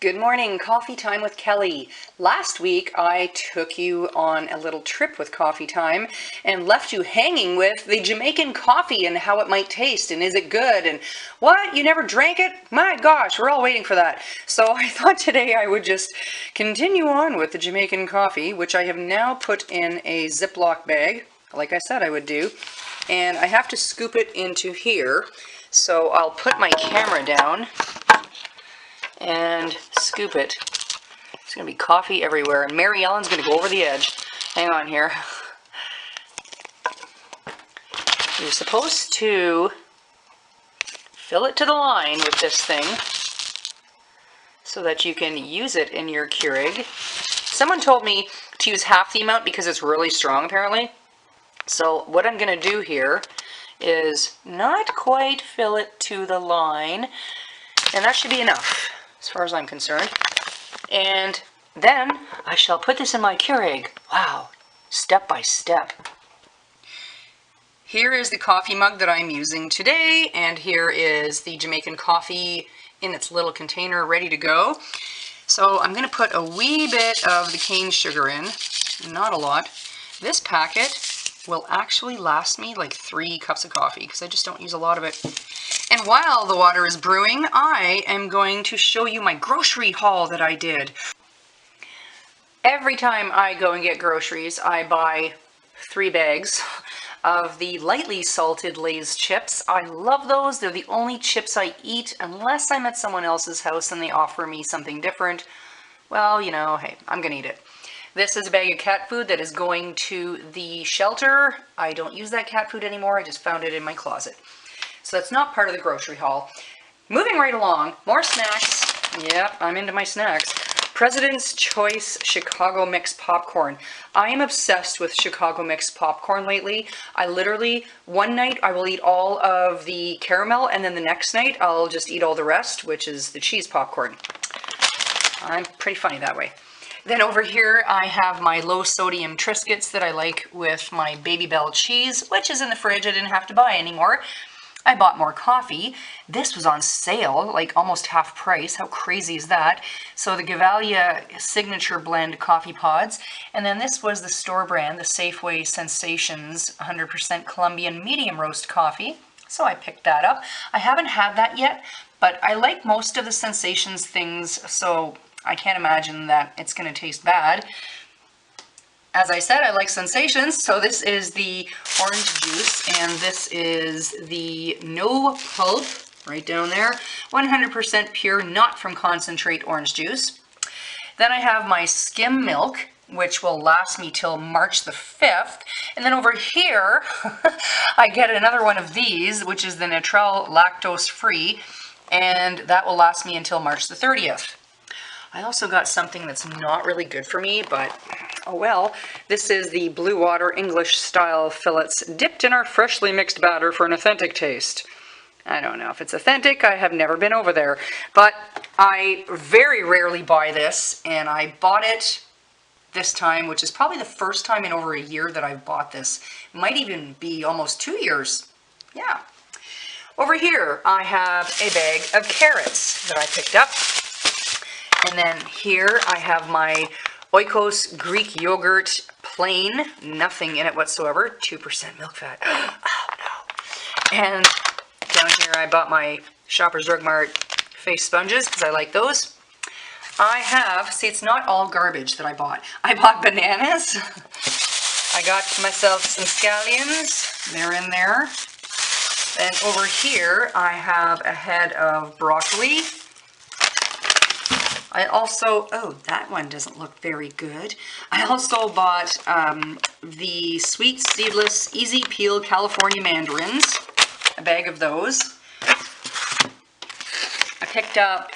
Good morning, Coffee Time with Kelly. Last week I took you on a little trip with Coffee Time and left you hanging with the Jamaican coffee and how it might taste and is it good and what, you never drank it? My gosh, we're all waiting for that. So I thought today I would just continue on with the Jamaican coffee, which I have now put in a Ziploc bag, like I said I would do, and I have to scoop it into here. So I'll put my camera down and scoop it. It's going to be coffee everywhere, and Mary Ellen's going to go over the edge. Hang on here. You're supposed to fill it to the line with this thing so that you can use it in your Keurig. Someone told me to use half the amount because it's really strong apparently. So what I'm going to do here is not quite fill it to the line, and that should be enough as far as I'm concerned. And then I shall put this in my Keurig. Wow, step by step. Here is the coffee mug that I'm using today, and here is the Jamaican coffee in its little container ready to go. So I'm going to put a wee bit of the cane sugar in, not a lot. This packet will actually last me like 3 cups of coffee because I just don't use a lot of it. And while the water is brewing, I am going to show you my grocery haul that I did. Every time I go and get groceries, I buy 3 bags of the lightly salted Lay's chips. I love those. They're the only chips I eat unless I'm at someone else's house and they offer me something different. Well, you know, hey, I'm gonna eat it. This is a bag of cat food that is going to the shelter. I don't use that cat food anymore. I just found it in my closet. So that's not part of the grocery haul. Moving right along, more snacks. Yep, I'm into my snacks. President's Choice Chicago Mixed Popcorn. I am obsessed with Chicago Mixed Popcorn lately. I literally, one night I will eat all of the caramel, and then the next night I'll just eat all the rest, which is the cheese popcorn. I'm pretty funny that way. Then over here I have my low sodium Triscuits that I like with my Baby Bell cheese, which is in the fridge. I didn't have to buy anymore. I bought more coffee. This was on sale, like almost half price. How crazy is that? So the Gevalia Signature Blend coffee pods. And then this was the store brand, the Safeway Sensations 100% Colombian medium roast coffee. So I picked that up. I haven't had that yet, but I like most of the Sensations things, so I can't imagine that it's going to taste bad. As I said, I like Sensations, so this is the orange juice, and this is the no pulp, right down there, 100% pure, not from concentrate orange juice. Then I have my skim milk, which will last me till March the 5th. And then over here, I get another one of these, which is the Natural Lactose Free, and that will last me until March the 30th. I also got something that's not really good for me, but oh well. This is the Blue Water English style fillets dipped in our freshly mixed batter for an authentic taste. I don't know if it's authentic. I have never been over there, but I very rarely buy this, and I bought it this time, which is probably the first time in over a year that I've bought this. It might even be almost 2 years. Yeah. Over here, I have a bag of carrots that I picked up. And then here I have my Oikos Greek yogurt, plain, nothing in it whatsoever, 2% milk fat. Oh no. And down here I bought my Shoppers Drug Mart face sponges because I like those. I have, see, it's not all garbage that I bought. I bought bananas. I got myself some scallions. They're in there. And over here I have a head of broccoli. I also, oh, that one doesn't look very good. I also bought the Sweet Seedless Easy Peel California Mandarins, a bag of those. I picked up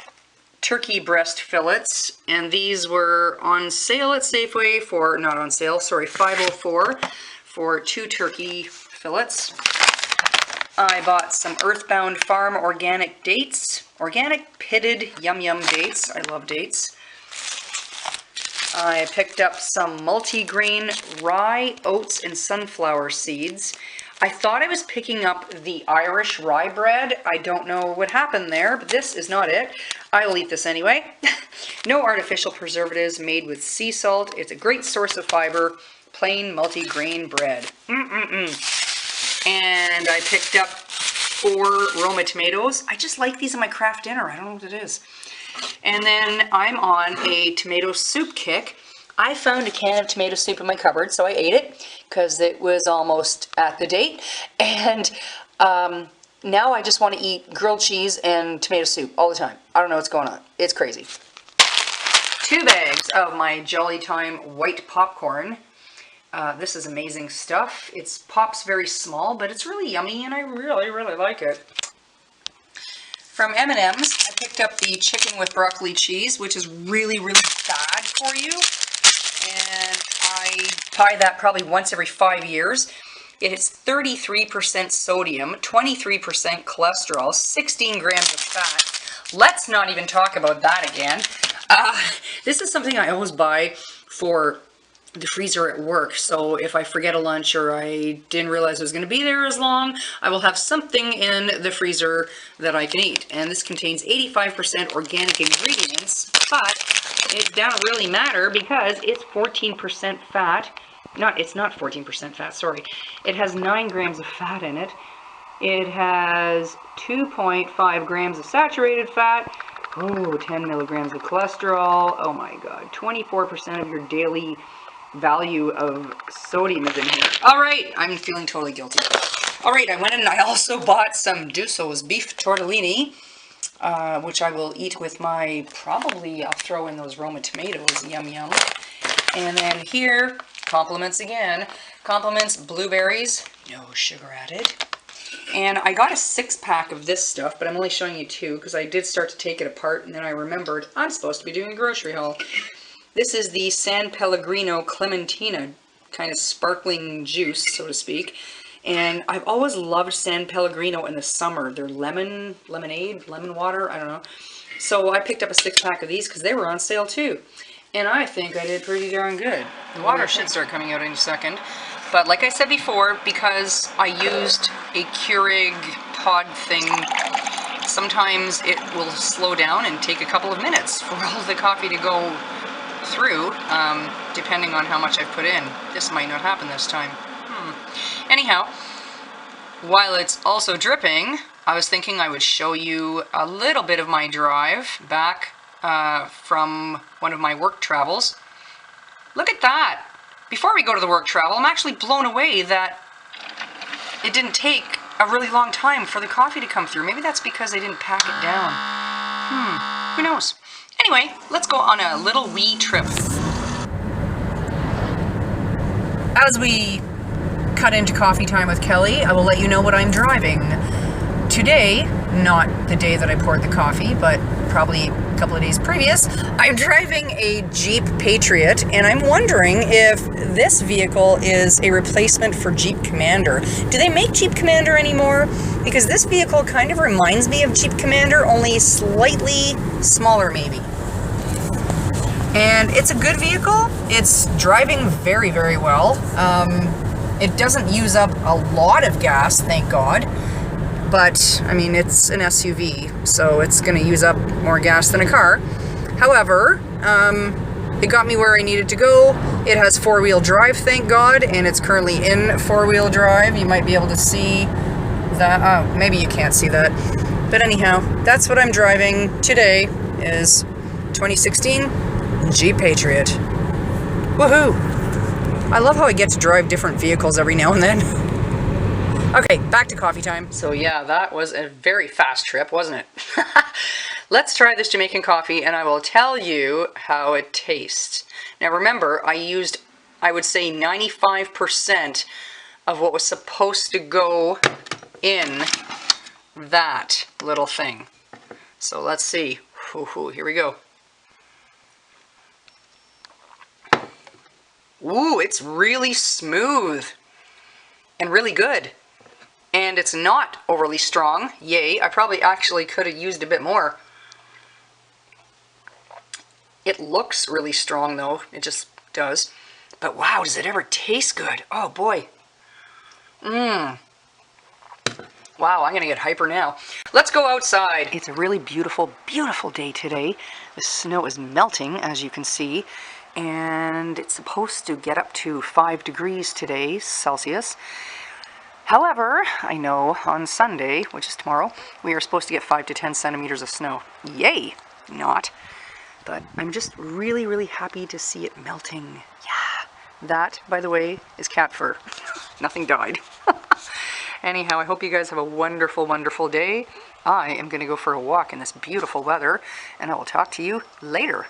turkey breast fillets, and these were on sale at Safeway for, not on sale, sorry, $5.04 for 2 turkey fillets. I bought some Earthbound Farm organic dates, organic pitted yum yum dates. I love dates. I picked up some multi-grain rye, oats, and sunflower seeds. I thought I was picking up the Irish rye bread. I don't know what happened there, but this is not it. I'll eat this anyway. No artificial preservatives, made with sea salt. It's a great source of fiber. Plain multi-grain bread. And I picked up 4 Roma tomatoes. I just like these in my craft dinner. I don't know what it is. And then I'm on a tomato soup kick. I found a can of tomato soup in my cupboard, so I ate it because it was almost at the date. And now I just want to eat grilled cheese and tomato soup all the time. I don't know what's going on. It's crazy. 2 bags of my Jolly Time white popcorn. This is amazing stuff. It pops very small, but it's really yummy, and I really, really like it. From M&M's, I picked up the chicken with broccoli cheese, which is really, really bad for you. And I buy that probably once every 5 years. It is 33% sodium, 23% cholesterol, 16 grams of fat. Let's not even talk about that again. This is something I always buy for the freezer at work, so if I forget a lunch or I didn't realize it was going to be there as long, I will have something in the freezer that I can eat. And this contains 85% organic ingredients, but it doesn't really matter because it's 14% fat. It's not 14% fat, sorry. It has 9 grams of fat in it. It has 2.5 grams of saturated fat. Oh, 10 milligrams of cholesterol. Oh my God, 24% of your daily value of sodium is in here. All right, I'm feeling totally guilty. All right, I went in and I also bought some Dusso's beef tortellini, which I will eat with my, probably I'll throw in those Roma tomatoes, yum yum. And then here, compliments again, compliments blueberries, no sugar added. And I got a 6-pack of this stuff, but I'm only showing you 2 because I did start to take it apart and then I remembered I'm supposed to be doing a grocery haul. This is the San Pellegrino Clementina, kind of sparkling juice, so to speak. And I've always loved San Pellegrino in the summer. They're lemonade, lemon water, I don't know. So I picked up a 6-pack of these because they were on sale too. And I think I did pretty darn good. The water should start coming out in a second. But like I said before, because I used a Keurig pod thing, sometimes it will slow down and take a couple of minutes for all the coffee to go through, depending on how much I've put in. This might not happen this time. Anyhow, while it's also dripping, I was thinking I would show you a little bit of my drive back from one of my work travels. Look at that! Before we go to the work travel, I'm actually blown away that it didn't take a really long time for the coffee to come through. Maybe that's because they didn't pack it down. Who knows? Anyway, let's go on a little wee trip. As we cut into coffee time with Kelly, I will let you know what I'm driving. Today, not the day that I poured the coffee, but probably a couple of days previous, I'm driving a Jeep Patriot, and I'm wondering if this vehicle is a replacement for Jeep Commander. Do they make Jeep Commander anymore? Because this vehicle kind of reminds me of Jeep Commander, only slightly smaller maybe. And it's a good vehicle. It's driving very, very well. It doesn't use up a lot of gas, thank God. But, I mean, it's an SUV, so it's going to use up more gas than a car. However, it got me where I needed to go. It has 4-wheel drive, thank God, and it's currently in 4-wheel drive. You might be able to see that. Oh, maybe you can't see that. But anyhow, that's what I'm driving today, is 2016 Jeep Patriot. Woohoo! I love how I get to drive different vehicles every now and then. Okay, back to coffee time. So yeah, that was a very fast trip, wasn't it? Let's try this Jamaican coffee and I will tell you how it tastes. Now remember, I used, I would say 95% of what was supposed to go in that little thing. So let's see. Here we go. Ooh, it's really smooth and really good. And it's not overly strong. Yay, I probably actually could have used a bit more. It looks really strong though, it just does. But wow, does it ever taste good? Oh boy. Wow, I'm gonna get hyper now. Let's go outside. It's a really beautiful, beautiful day today. The snow is melting, as you can see, and it's supposed to get up to 5 degrees today, Celsius. However, I know on Sunday, which is tomorrow, we are supposed to get 5 to 10 centimeters of snow. Yay! Not. But I'm just really, really happy to see it melting. Yeah. That, by the way, is cat fur. Nothing died. Anyhow, I hope you guys have a wonderful, wonderful day. I am going to go for a walk in this beautiful weather, and I will talk to you later.